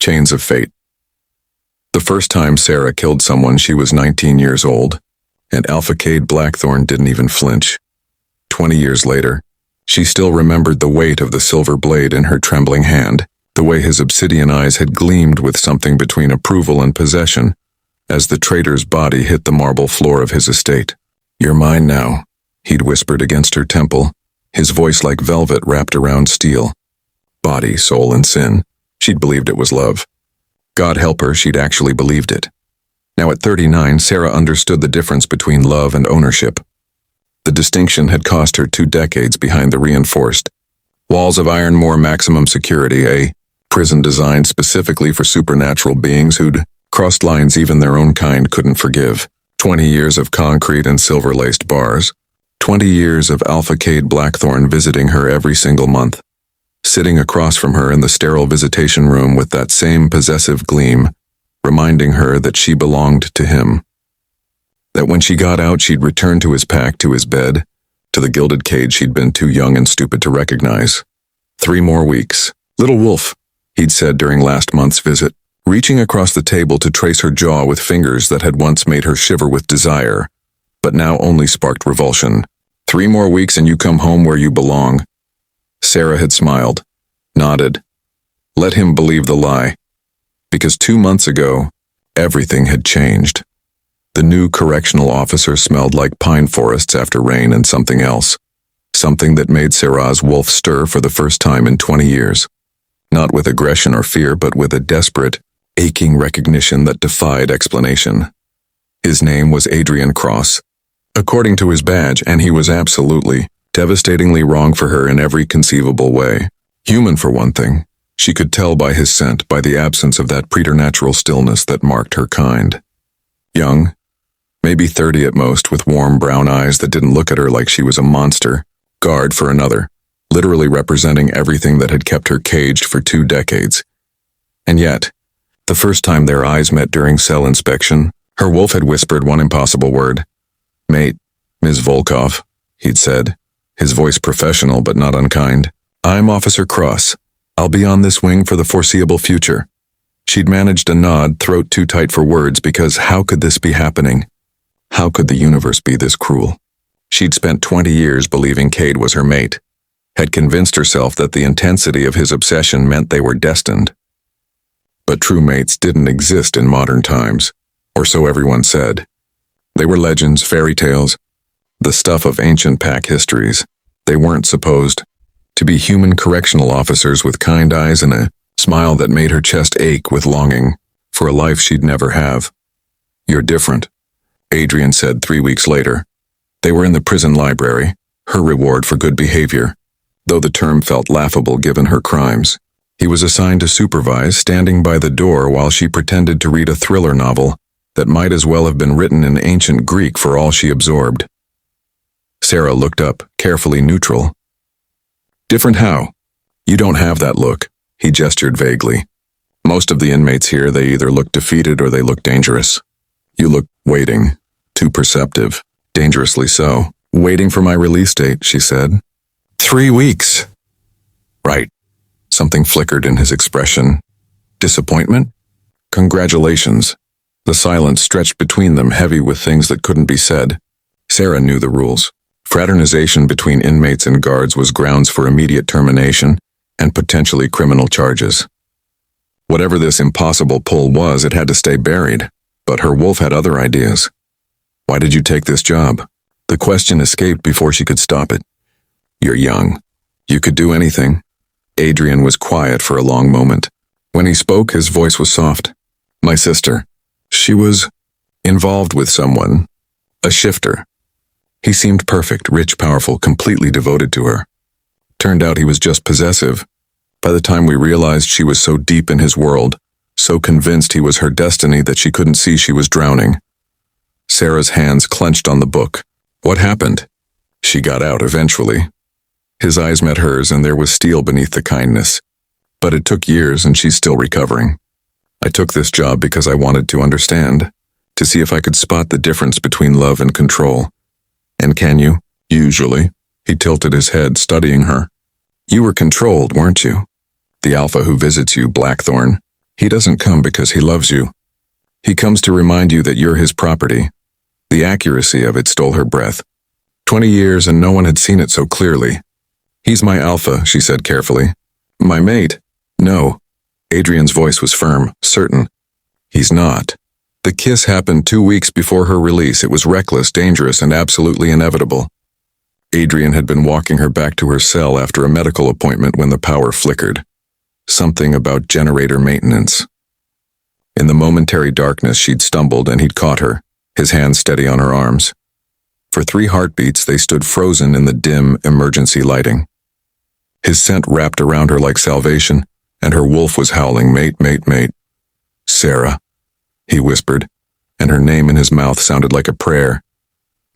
Chains of Fate. The first time Sera killed someone, she was 19 years old, and Alpha Kade Blackthorn didn't even flinch. 20 years later, she still remembered the weight of the silver blade in her trembling hand, the way his obsidian eyes had gleamed with something between approval and possession, as the traitor's body hit the marble floor of his estate. "You're mine now," he'd whispered against her temple, his voice like velvet wrapped around steel. Body, soul, and sin. She'd believed it was love. God help her, she'd actually believed it. Now at 39, Sera understood the difference between love and ownership. The distinction had cost her 2 decades behind the reinforced walls of Ironmoor maximum security, a prison designed specifically for supernatural beings who'd crossed lines even their own kind couldn't forgive. 20 years of concrete and silver-laced bars. 20 years of Alpha Kade Blackthorn visiting her every single month. Sitting across from her in the sterile visitation room with that same possessive gleam, reminding her that she belonged to him. That when she got out, she'd return to his pack, to his bed, to the gilded cage she'd been too young and stupid to recognize. 3 more weeks. "Little wolf," he'd said during last month's visit, reaching across the table to trace her jaw with fingers that had once made her shiver with desire, but now only sparked revulsion. 3 more weeks and you come home where you belong." Sera had smiled, nodded, let him believe the lie. Because 2 months ago, everything had changed. The new correctional officer smelled like pine forests after rain and something else. Something that made Sera's wolf stir for the first time in 20 years. Not with aggression or fear, but with a desperate, aching recognition that defied explanation. His name was Adrian Cross, according to his badge, and he was absolutely, devastatingly wrong for her in every conceivable way. Human for one thing. She could tell by his scent, by the absence of that preternatural stillness that marked her kind. Young, maybe 30 at most, with warm brown eyes that didn't look at her like she was a monster, guard for another, literally representing everything that had kept her caged for 2 decades. And yet, the first time their eyes met during cell inspection, her wolf had whispered one impossible word. "Mate, Ms. Volkov," he'd said, his voice professional but not unkind. "I'm Officer Cross. I'll be on this wing for the foreseeable future." She'd managed a nod, throat too tight for words, because how could this be happening? How could the universe be this cruel? She'd spent 20 years believing Kade was her mate, had convinced herself that the intensity of his obsession meant they were destined. But true mates didn't exist in modern times, or so everyone said. They were legends, fairy tales, the stuff of ancient pack histories. They weren't supposed to be human correctional officers with kind eyes and a smile that made her chest ache with longing for a life she'd never have. "You're different," Adrian said 3 weeks later. They were in the prison library, her reward for good behavior, though the term felt laughable given her crimes. He was assigned to supervise, standing by the door while she pretended to read a thriller novel that might as well have been written in ancient Greek for all she absorbed. Sera looked up, carefully neutral. "Different how?" "You don't have that look," he gestured vaguely. "Most of the inmates here, they either look defeated or they look dangerous. You look waiting, too perceptive, dangerously so." "Waiting for my release date," she said. 3 weeks. "Right." Something flickered in his expression. "Disappointment?" "Congratulations." The silence stretched between them, heavy with things that couldn't be said. Sera knew the rules. Fraternization between inmates and guards was grounds for immediate termination and potentially criminal charges. Whatever this impossible pull was, it had to stay buried. But her wolf had other ideas. "Why did you take this job?" The question escaped before she could stop it. "You're young. You could do anything." Adrian was quiet for a long moment. When he spoke, his voice was soft. "My sister. She was involved with someone. A shifter. He seemed perfect, rich, powerful, completely devoted to her. Turned out he was just possessive. By the time we realized, she was so deep in his world, so convinced he was her destiny that she couldn't see she was drowning." Sera's hands clenched on the book. "What happened?" "She got out eventually." His eyes met hers, and there was steel beneath the kindness. "But it took years, and she's still recovering. I took this job because I wanted to understand, to see if I could spot the difference between love and control. And can you?" "Usually." He tilted his head, studying her. "You were controlled, weren't you? The alpha who visits you, Blackthorn. He doesn't come because he loves you. He comes to remind you that you're his property. The accuracy of it stole her breath. 20 years and no one had seen it so clearly. He's my alpha, she said carefully. My mate? No. Adrian's voice was firm, certain. He's not. The kiss happened 2 weeks before her release. It was reckless, dangerous, and absolutely inevitable. Adrian had been walking her back to her cell after a medical appointment when the power flickered. Something about generator maintenance. In the momentary darkness, she'd stumbled and he'd caught her, his hands steady on her arms. For 3 heartbeats, they stood frozen in the dim, emergency lighting. His scent wrapped around her like salvation, and her wolf was howling, mate, mate, mate. Sera, he whispered, and her name in his mouth sounded like a prayer.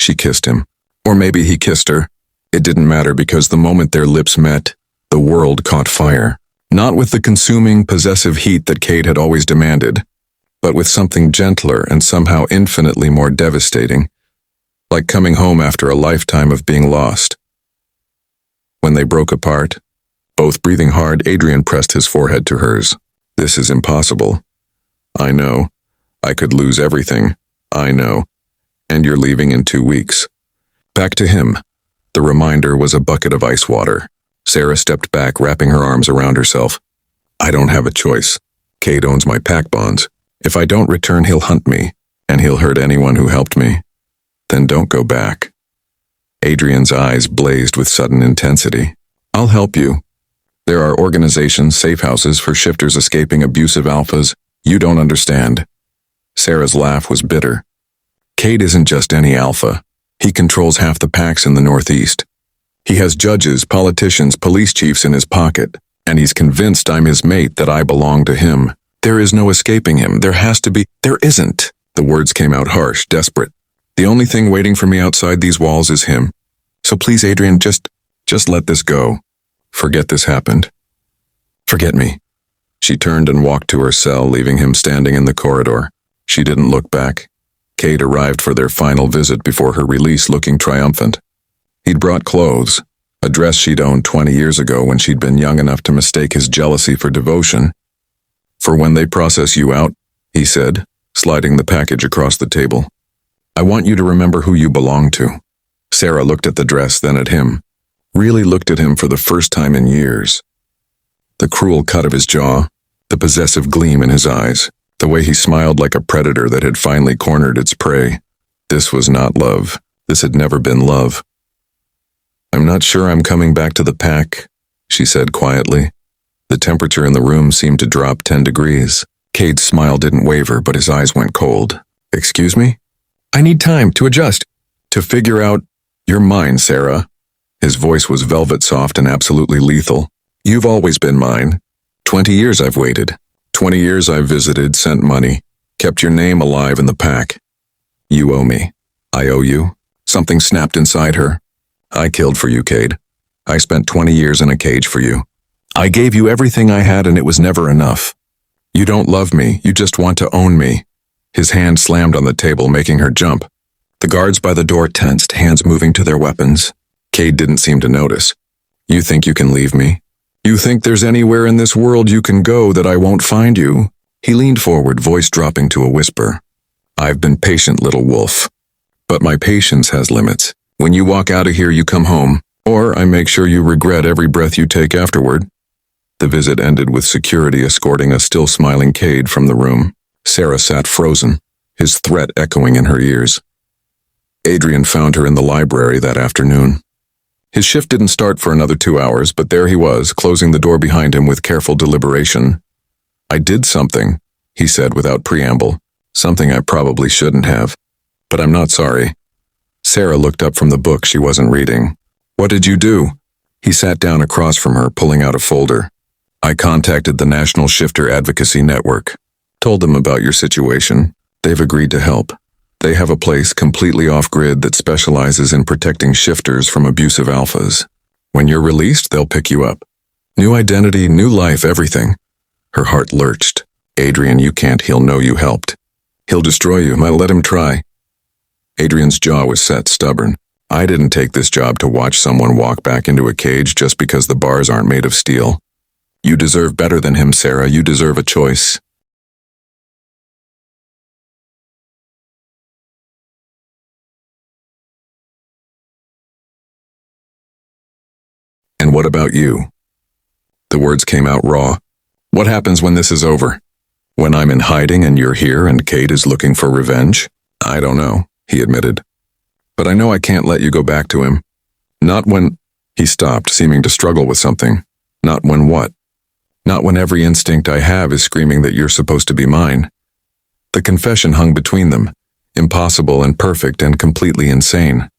She kissed him. Or maybe he kissed her. It didn't matter because the moment their lips met, the world caught fire. Not with the consuming, possessive heat that Kade had always demanded, but with something gentler and somehow infinitely more devastating, like coming home after a lifetime of being lost. When they broke apart, both breathing hard, Adrian pressed his forehead to hers. This is impossible. I know. I could lose everything. I know. And you're leaving in 2 weeks. Back to him. The reminder was a bucket of ice water. Sera stepped back, wrapping her arms around herself. I don't have a choice. Kade owns my pack bonds. If I don't return, he'll hunt me, and he'll hurt anyone who helped me. Then don't go back. Adrian's eyes blazed with sudden intensity. I'll help you. There are organizations, safe houses for shifters escaping abusive alphas. You don't understand. Sera's laugh was bitter. Kade isn't just any alpha. He controls half the packs in the Northeast. He has judges, politicians, police chiefs in his pocket, and he's convinced I'm his mate, that I belong to him. There is no escaping him. There has to be. There isn't. The words came out harsh, desperate. The only thing waiting for me outside these walls is him. So please, Adrian, just let this go. Forget this happened. Forget me. She turned and walked to her cell, leaving him standing in the corridor. She didn't look back. Kade arrived for their final visit before her release, looking triumphant. He'd brought clothes, a dress she'd owned 20 years ago when she'd been young enough to mistake his jealousy for devotion. For when they process you out, he said, sliding the package across the table. I want you to remember who you belong to. Sera looked at the dress, then at him. Really looked at him for the first time in years. The cruel cut of his jaw, the possessive gleam in his eyes, the way he smiled like a predator that had finally cornered its prey. This was not love. This had never been love. I'm not sure I'm coming back to the pack, she said quietly. The temperature in the room seemed to drop 10 degrees. Kade's smile didn't waver, but his eyes went cold. Excuse me? I need time to adjust. To figure out, you're mine, Sera. His voice was velvet soft and absolutely lethal. You've always been mine. 20 years I've waited. 20 years I've visited, sent money, kept your name alive in the pack. You owe me. I owe you. Something snapped inside her. I killed for you, Kade. I spent 20 years in a cage for you. I gave you everything I had and it was never enough. You don't love me, you just want to own me. His hand slammed on the table, making her jump. The guards by the door tensed, hands moving to their weapons. Kade didn't seem to notice. You think you can leave me? You think there's anywhere in this world you can go that I won't find you? He leaned forward, voice dropping to a whisper. I've been patient, little wolf. But my patience has limits. When you walk out of here, you come home, or I make sure you regret every breath you take afterward. The visit ended with security escorting a still smiling Kade from the room. Sera sat frozen, his threat echoing in her ears. Adrian found her in the library that afternoon. His shift didn't start for another 2 hours, but there he was, closing the door behind him with careful deliberation. I did something, he said without preamble, something I probably shouldn't have. But I'm not sorry. Sera looked up from the book she wasn't reading. What did you do? He sat down across from her, pulling out a folder. I contacted the National Shifter Advocacy Network. Told them about your situation. They've agreed to help. They have a place completely off-grid that specializes in protecting shifters from abusive alphas. When you're released, they'll pick you up. New identity, new life, everything. Her heart lurched. Adrian, you can't. He'll know you helped. He'll destroy you. Let him try. Adrian's jaw was set, stubborn. I didn't take this job to watch someone walk back into a cage just because the bars aren't made of steel. You deserve better than him, Sera. You deserve a choice. what about you?" The words came out raw. "What happens when this is over? When I'm in hiding and you're here and Kade is looking for revenge?" "I don't know," he admitted. "But I know I can't let you go back to him. Not when—" He stopped, seeming to struggle with something. "Not when what?" "Not when every instinct I have is screaming that you're supposed to be mine." The confession hung between them, impossible and perfect and completely insane.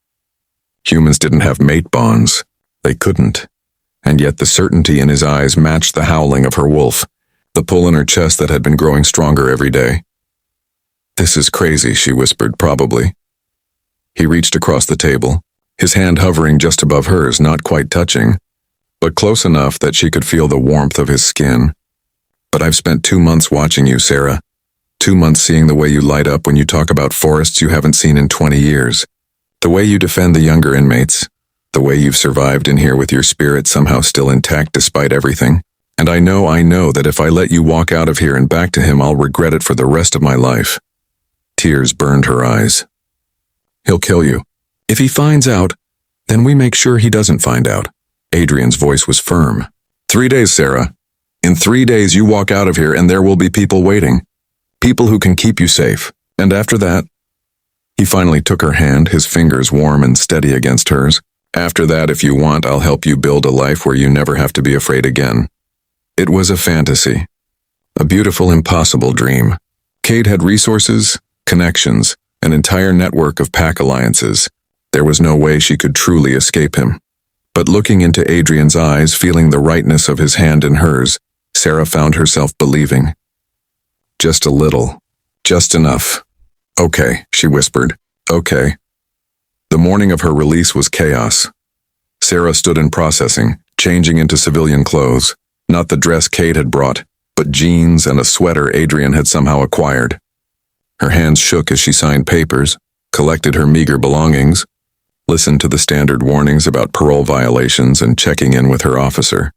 Humans didn't have mate bonds. They couldn't. And yet the certainty in his eyes matched the howling of her wolf, the pull in her chest that had been growing stronger every day. "This is crazy," she whispered, "probably." He reached across the table, his hand hovering just above hers, not quite touching, but close enough that she could feel the warmth of his skin. "But I've spent 2 months watching you, Sera. 2 months seeing the way you light up when you talk about forests you haven't seen in 20 years. The way you defend the younger inmates. The way you've survived in here with your spirit somehow still intact despite everything. And I know that if I let you walk out of here and back to him, I'll regret it for the rest of my life." Tears burned her eyes. "He'll kill you. If he finds out, then we make sure he doesn't find out." Adrian's voice was firm. 3 days, Sera. In 3 days you walk out of here and there will be people waiting. People who can keep you safe. And after that—" He finally took her hand, his fingers warm and steady against hers. "After that, if you want, I'll help you build a life where you never have to be afraid again." It was a fantasy. A beautiful, impossible dream. Kade had resources, connections, an entire network of pack alliances. There was no way she could truly escape him. But looking into Adrian's eyes, feeling the rightness of his hand in hers, Sera found herself believing. Just a little. Just enough. "Okay," she whispered. "Okay." The morning of her release was chaos. Sera stood in processing, changing into civilian clothes. Not the dress Kade had brought, but jeans and a sweater Adrian had somehow acquired. Her hands shook as she signed papers, collected her meager belongings, listened to the standard warnings about parole violations and checking in with her officer.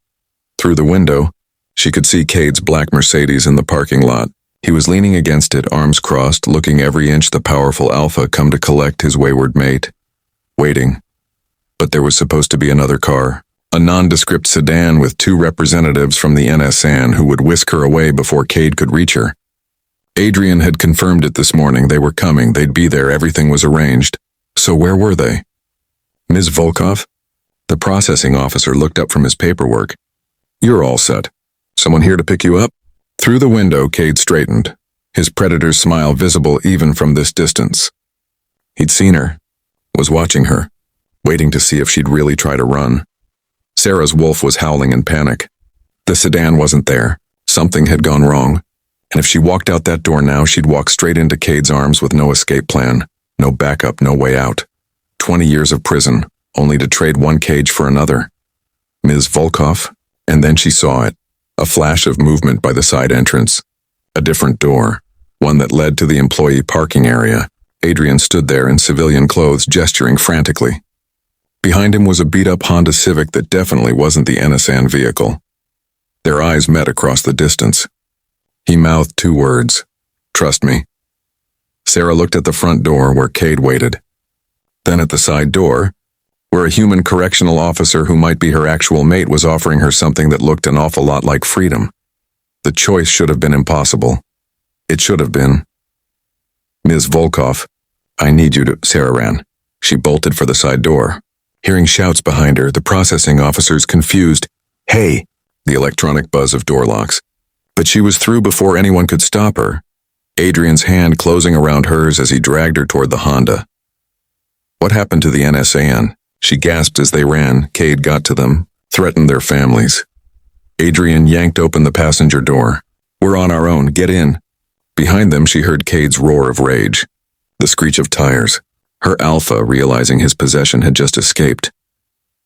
Through the window, she could see Kade's black Mercedes in the parking lot. He was leaning against it, arms crossed, looking every inch the powerful alpha come to collect his wayward mate. Waiting. But there was supposed to be another car. A nondescript sedan with 2 representatives from the NSAN who would whisk her away before Kade could reach her. Adrian had confirmed it this morning. They were coming. They'd be there. Everything was arranged. So where were they? "Ms. Volkov?" The processing officer looked up from his paperwork. "You're all set. Someone here to pick you up?" Through the window, Kade straightened, his predator's smile visible even from this distance. He'd seen her, was watching her, waiting to see if she'd really try to run. Sera's wolf was howling in panic. The sedan wasn't there. Something had gone wrong. And if she walked out that door now, she'd walk straight into Kade's arms with no escape plan, no backup, no way out. 20 years of prison, only to trade one cage for another. Ms. Volkov, and then she saw it. A flash of movement by the side entrance. A different door, one that led to the employee parking area. Adrian stood there in civilian clothes, gesturing frantically. Behind him was a beat-up Honda Civic that definitely wasn't the NSAN vehicle. Their eyes met across the distance. He mouthed 2 words. "Trust me." Sera looked at the front door where Kade waited. Then at the side door, where a human correctional officer who might be her actual mate was offering her something that looked an awful lot like freedom. The choice should have been impossible. It should have been. "Ms. Volkov, I need you to—" Sera ran. She bolted for the side door. Hearing shouts behind her, the processing officers confused. "Hey!" The electronic buzz of door locks. But she was through before anyone could stop her, Adrian's hand closing around hers as he dragged her toward the Honda. "What happened to the NSAN?" She gasped as they ran. Kade got to them, threatened their families. Adrian yanked open the passenger door. "We're on our own. Get in." Behind them, she heard Kade's roar of rage, the screech of tires. Her alpha, realizing his possession had just escaped.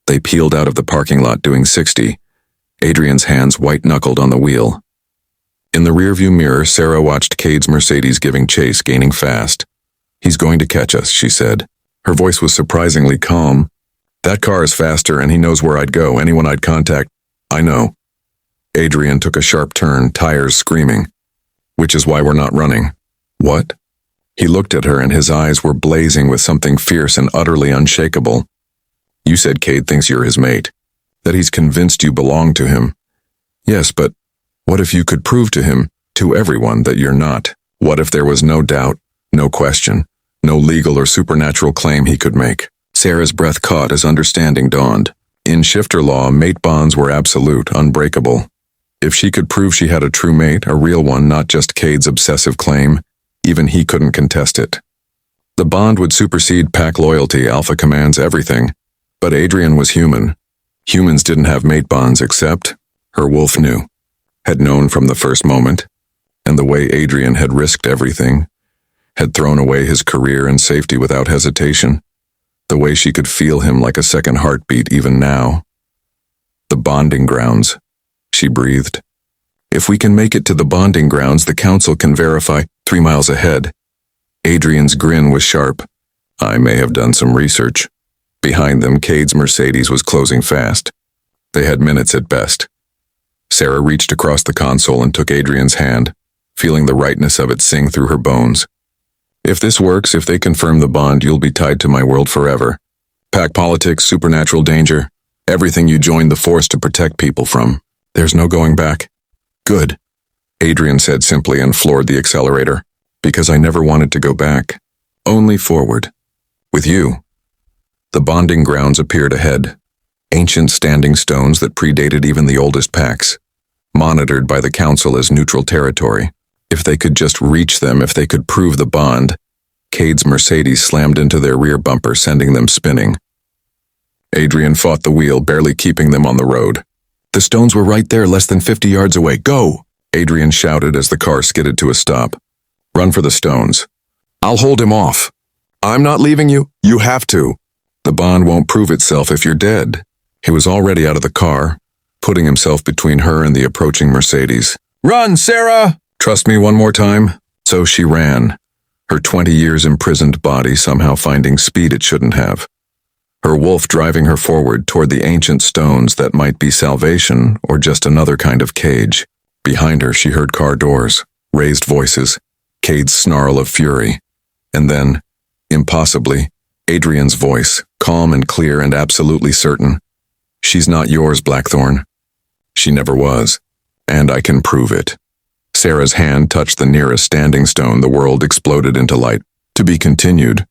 They peeled out of the parking lot doing 60, Adrian's hands white-knuckled on the wheel. In the rearview mirror, Sera watched Kade's Mercedes giving chase, gaining fast. "He's going to catch us," she said. Her voice was surprisingly calm. "That car is faster and he knows where I'd go, anyone I'd contact." "I know." Adrian took a sharp turn, tires screaming. "Which is why we're not running." "What?" He looked at her and his eyes were blazing with something fierce and utterly unshakable. "You said Kade thinks you're his mate. that he's convinced you belong to him. Yes, but what if you could prove to him, to everyone, that you're not? What if there was no doubt, no question, no legal or supernatural claim he could make? Sera's breath caught as understanding dawned. In shifter law, mate bonds were absolute, unbreakable. If she could prove she had a true mate, a real one, not just Kade's obsessive claim, even he couldn't contest it. The bond would supersede pack loyalty, alpha commands, everything. But Adrian was human. Humans didn't have mate bonds except, her wolf knew, had known from the first moment, and the way Adrian had risked everything, had thrown away his career and safety without hesitation, the way she could feel him like a second heartbeat even now. The bonding grounds, she breathed. If we can make it to the bonding grounds, the council can verify 3 miles ahead. Adrian's grin was sharp. I may have done some research. Behind them, Kade's Mercedes was closing fast. They had minutes at best. Sera reached across the console and took Adrian's hand, feeling the rightness of it sing through her bones. If this works, if they confirm the bond, you'll be tied to my world forever. Pack politics, supernatural danger, everything you joined the force to protect people from. There's no going back. Good, Adrian said simply and floored the accelerator. Because I never wanted to go back. Only forward. With you. The bonding grounds appeared ahead. Ancient standing stones that predated even the oldest packs. Monitored by the council as neutral territory. If they could just reach them, if they could prove the bond. Kade's Mercedes slammed into their rear bumper, sending them spinning. Adrian fought the wheel, barely keeping them on the road. The stones were right there, less than 50 yards away. Go! Adrian shouted as the car skidded to a stop. Run for the stones. I'll hold him off. I'm not leaving you. You have to. The bond won't prove itself if you're dead. He was already out of the car, putting himself between her and the approaching Mercedes. Run, Sera! Trust me one more time. So she ran, her 20 years imprisoned body somehow finding speed it shouldn't have. Her wolf driving her forward toward the ancient stones that might be salvation or just another kind of cage. Behind her, she heard car doors, raised voices, Kade's snarl of fury, and then, impossibly, Adrian's voice, calm and clear and absolutely certain. She's not yours, Blackthorn. She never was, and I can prove it. Sera's hand touched the nearest standing stone. The world exploded into light. To be continued.